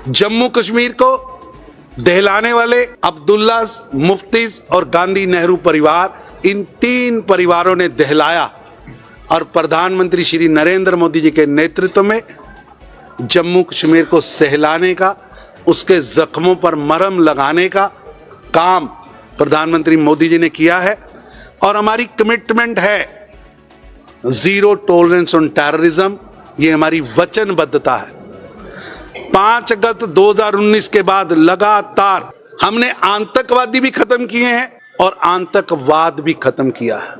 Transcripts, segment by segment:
जम्मू कश्मीर को दहलाने वाले अब्दुल्ला, मुफ्तीज और गांधी नेहरू परिवार, इन तीन परिवारों ने दहलाया और प्रधानमंत्री श्री नरेंद्र मोदी जी के नेतृत्व में जम्मू कश्मीर को सहलाने का, उसके जख्मों पर मरहम लगाने का काम प्रधानमंत्री मोदी जी ने किया है। और हमारी कमिटमेंट है जीरो टॉलरेंस ऑन टेररिज्म, ये हमारी वचनबद्धता है। 5 अगस्त 2019 के बाद लगातार हमने आतंकवादी भी खत्म किए हैं और आतंकवाद भी खत्म किया है,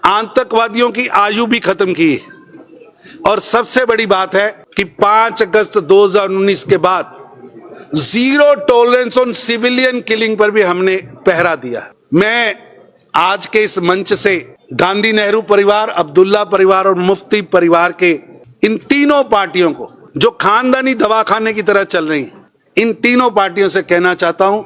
आतंकवादियों की आयु भी खत्म की है। और सबसे बड़ी बात है कि 5 अगस्त 2019 के बाद zero tolerance on civilian killing पर भी हमने पहरा दिया है। मैं आज के इस मंच से गांधी नेहरू परिवार, अब्दुल्ला परिवार और मुफ्ती परिवार के इन तीनों पार्टियों को, जो खानदानी दवाखाने की तरह चल रही हैं, इन तीनों पार्टियों से कहना चाहता हूं,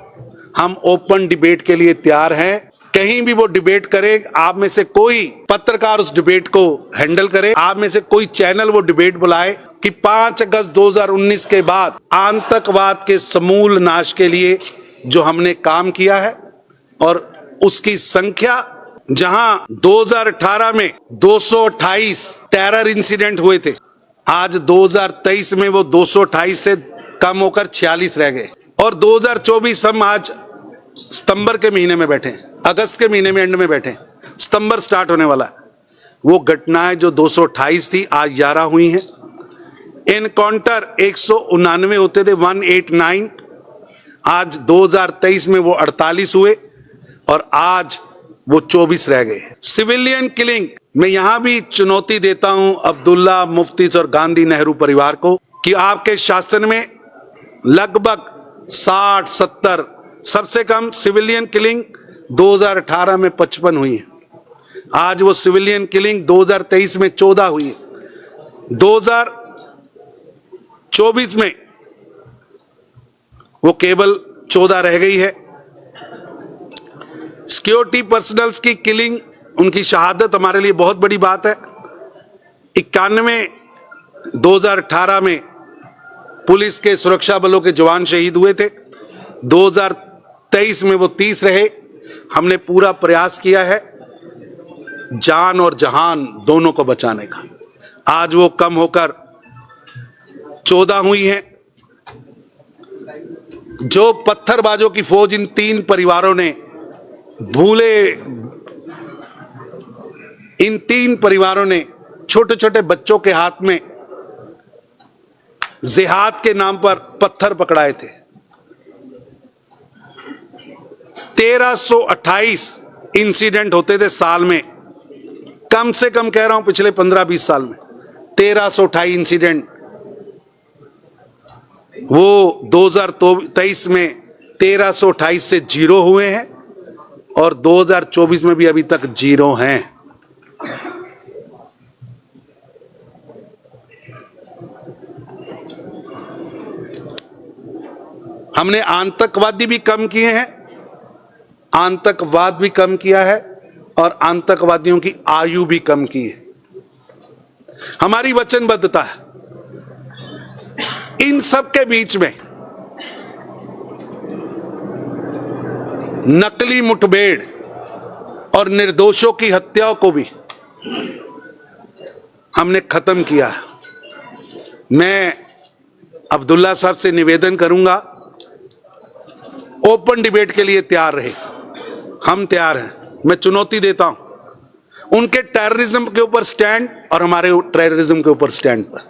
हम ओपन डिबेट के लिए तैयार हैं। कहीं भी वो डिबेट करे, आप में से कोई पत्रकार उस डिबेट को हैंडल करे, आप में से कोई चैनल वो डिबेट बुलाए कि 5 अगस्त 2019 के बाद आतंकवाद के समूल नाश के लिए जो हमने काम किया है और उसकी संख्या, जहां 2018 में 228 टेरर इंसिडेंट हुए थे, आज 2023 में वो 228 से कम होकर 46 रह गए। और 2024 हम आज सितंबर के महीने में बैठे, अगस्त के महीने में एंड में बैठे, सितंबर स्टार्ट होने वाला है। वो घटनाएं जो 228 थी आज 11 हुई हैं। एनकाउंटर 189 होते थे, 189, आज 2023 में वो 48 हुए और आज वो 24 रह गए। सिविलियन किलिंग, मैं यहां भी चुनौती देता हूं अब्दुल्ला, मुफ्तीज और गांधी नेहरू परिवार को कि आपके शासन में लगभग 60-70, सबसे कम सिविलियन किलिंग 2018 में 55 हुई है। आज वो सिविलियन किलिंग 2023 में 14 हुई है, 2024 में वो केवल 14 रह गई है। सिक्योरिटी पर्सनल्स की किलिंग, उनकी शहादत हमारे लिए बहुत बड़ी बात है। 91 2018 में पुलिस के, सुरक्षा बलों के जवान शहीद हुए थे, 2023 में वो 30 रहे। हमने पूरा प्रयास किया है जान और जहान दोनों को बचाने का। आज वो कम होकर 14 हुई हैं। जो पत्थरबाजों की फौज इन तीन परिवारों ने भूले, इन तीन परिवारों ने छोटे छोटे बच्चों के हाथ में जिहाद के नाम पर पत्थर पकड़ाए थे। 1328 इंसिडेंट होते थे साल में, कम से कम कह रहा हूं पिछले 15-20 साल में 1328 इंसिडेंट। वो 2023 में 1328 से 0 हुए हैं और 2024 में भी अभी तक 0 हैं। हमने आतंकवादी भी कम किए हैं, आतंकवाद भी कम किया है और आतंकवादियों की आयु भी कम की है। हमारी वचनबद्धता है। इन सब के बीच में नकली मुठभेड़ और निर्दोषों की हत्याओं को भी हमने खत्म किया है। मैं अब्दुल्ला साहब से निवेदन करूंगा, ओपन डिबेट के लिए तैयार रहे, हम तैयार हैं। मैं चुनौती देता हूं उनके टेररिज्म के ऊपर स्टैंड और हमारे टेररिज्म के ऊपर स्टैंड पर।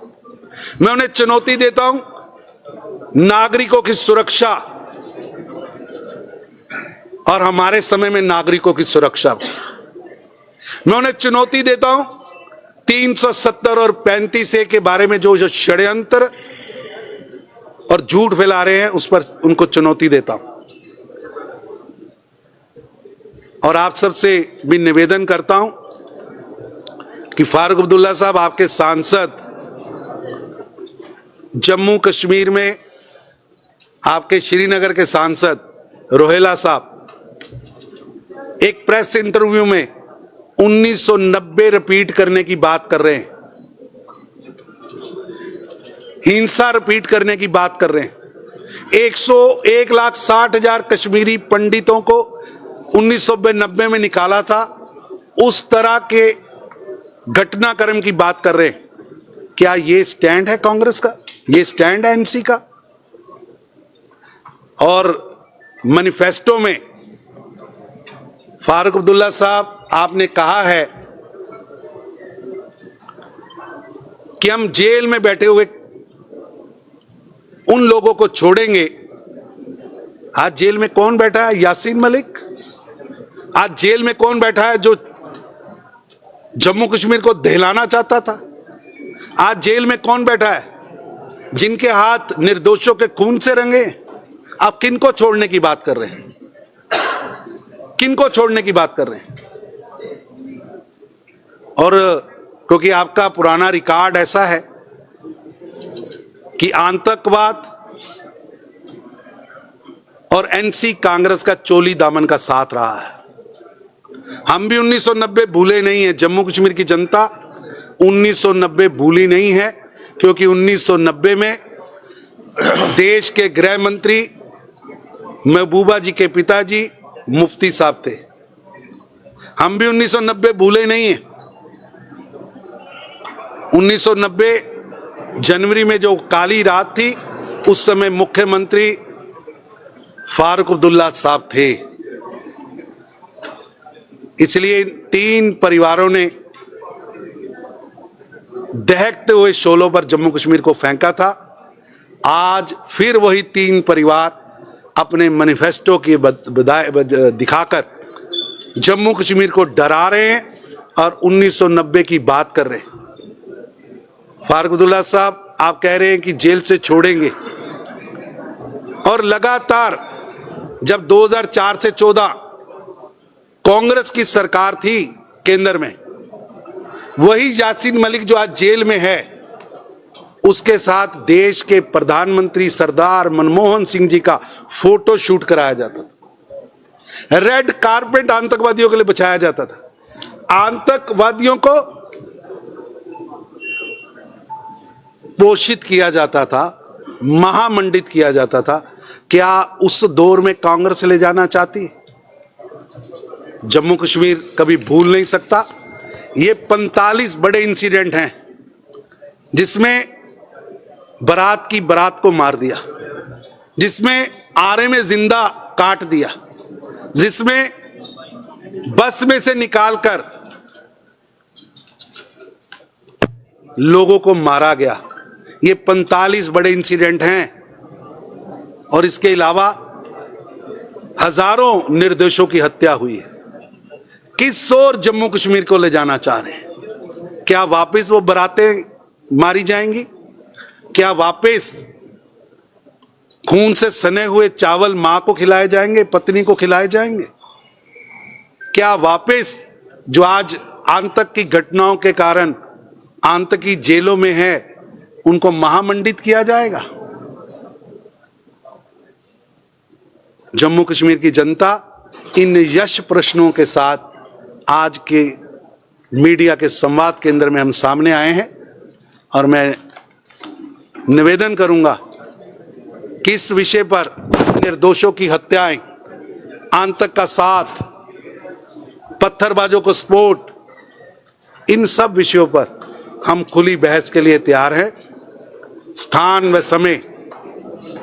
मैं उन्हें चुनौती देता हूं नागरिकों की सुरक्षा और हमारे समय में नागरिकों की सुरक्षा। मैं उन्हें चुनौती देता हूं 370 और 35A के बारे में जो षड्यंत्र और झूठ फैला रहे हैं, उस पर उनको चुनौती देता हूं। और आप सबसे भी निवेदन करता हूं कि फारूक अब्दुल्ला साहब, आपके सांसद, जम्मू कश्मीर में आपके श्रीनगर के सांसद रोहेला साहब एक प्रेस इंटरव्यू में 1990 रिपीट करने की बात कर रहे हैं, हिंसा रिपीट करने की बात कर रहे हैं। 1,60,000 कश्मीरी पंडितों को 1990 में निकाला था, उस तरह के घटनाक्रम की बात कर रहे हैं। क्या ये स्टैंड है कांग्रेस का? ये स्टैंड है एनसी का? और मैनिफेस्टो में फारूक अब्दुल्ला साहब, आपने कहा है कि हम जेल में बैठे हुए उन लोगों को छोड़ेंगे। आज जेल में कौन बैठा है? यासीन मलिक। आज जेल में कौन बैठा है जो जम्मू कश्मीर को दहलाना चाहता था? आज जेल में कौन बैठा है जिनके हाथ निर्दोषों के खून से रंगे? आप किनको छोड़ने की बात कर रहे हैं? किनको छोड़ने की बात कर रहे हैं? और क्योंकि आपका पुराना रिकॉर्ड ऐसा है कि आतंकवाद और एनसी कांग्रेस का चोली दामन का साथ रहा है। हम भी 1990 भूले नहीं है, जम्मू कश्मीर की जनता 1990 भूली नहीं है, क्योंकि 1990 में देश के गृह मंत्री महबूबा जी के पिताजी मुफ्ती साहब थे। हम भी 1990 भूले नहीं है। 1990 जनवरी में जो काली रात थी, उस समय मुख्यमंत्री फारूक अब्दुल्ला साहब थे। इसलिए तीन परिवारों ने दहकते हुए शोलों पर जम्मू कश्मीर को फेंका था। आज फिर वही तीन परिवार अपने मैनिफेस्टो की दिखाकर जम्मू कश्मीर को डरा रहे हैं और 1990 की बात कर रहे हैं। फारूक अब्दुल्ला साहब, आप कह रहे हैं कि जेल से छोड़ेंगे, और लगातार जब 2004 से 14 कांग्रेस की सरकार थी केंद्र में, वही यासीन मलिक जो आज जेल में है, उसके साथ देश के प्रधानमंत्री सरदार मनमोहन सिंह जी का फोटो शूट कराया जाता था। रेड कारपेट आतंकवादियों के लिए बिछाया जाता था। आतंकवादियों को पोषित किया जाता था, महामंडित किया जाता था। क्या उस दौर में कांग्रेस ले जाना चाहती है? जम्मू कश्मीर कभी भूल नहीं सकता। ये 45 बड़े इंसिडेंट हैं जिसमें बारात की बारात को मार दिया, जिसमें आरे में जिंदा काट दिया, जिसमें बस में से निकालकर लोगों को मारा गया। ये 45 बड़े इंसिडेंट हैं, और इसके अलावा हजारों निर्दोषों की हत्या हुई है। किस ओर जम्मू कश्मीर को ले जाना चाह रहे हैं? क्या वापस वो बारातें मारी जाएंगी? क्या वापस खून से सने हुए चावल मां को खिलाए जाएंगे, पत्नी को खिलाए जाएंगे? क्या वापस जो आज आतंक की घटनाओं के कारण आतंकी जेलों में है, उनको महामंडित किया जाएगा? जम्मू कश्मीर की जनता इन यश प्रश्नों के साथ आज के मीडिया के संवाद केंद्र में हम सामने आए हैं, और मैं निवेदन करूंगा कि इस विषय पर निर्दोषों की हत्याएं, आतंक का साथ, पत्थरबाजों को सपोर्ट, इन सब विषयों पर हम खुली बहस के लिए तैयार हैं। स्थान व समय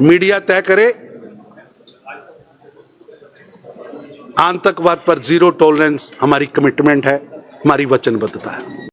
मीडिया तय करे। आतंकवाद पर जीरो टॉलरेंस हमारी कमिटमेंट है, हमारी वचनबद्धता है।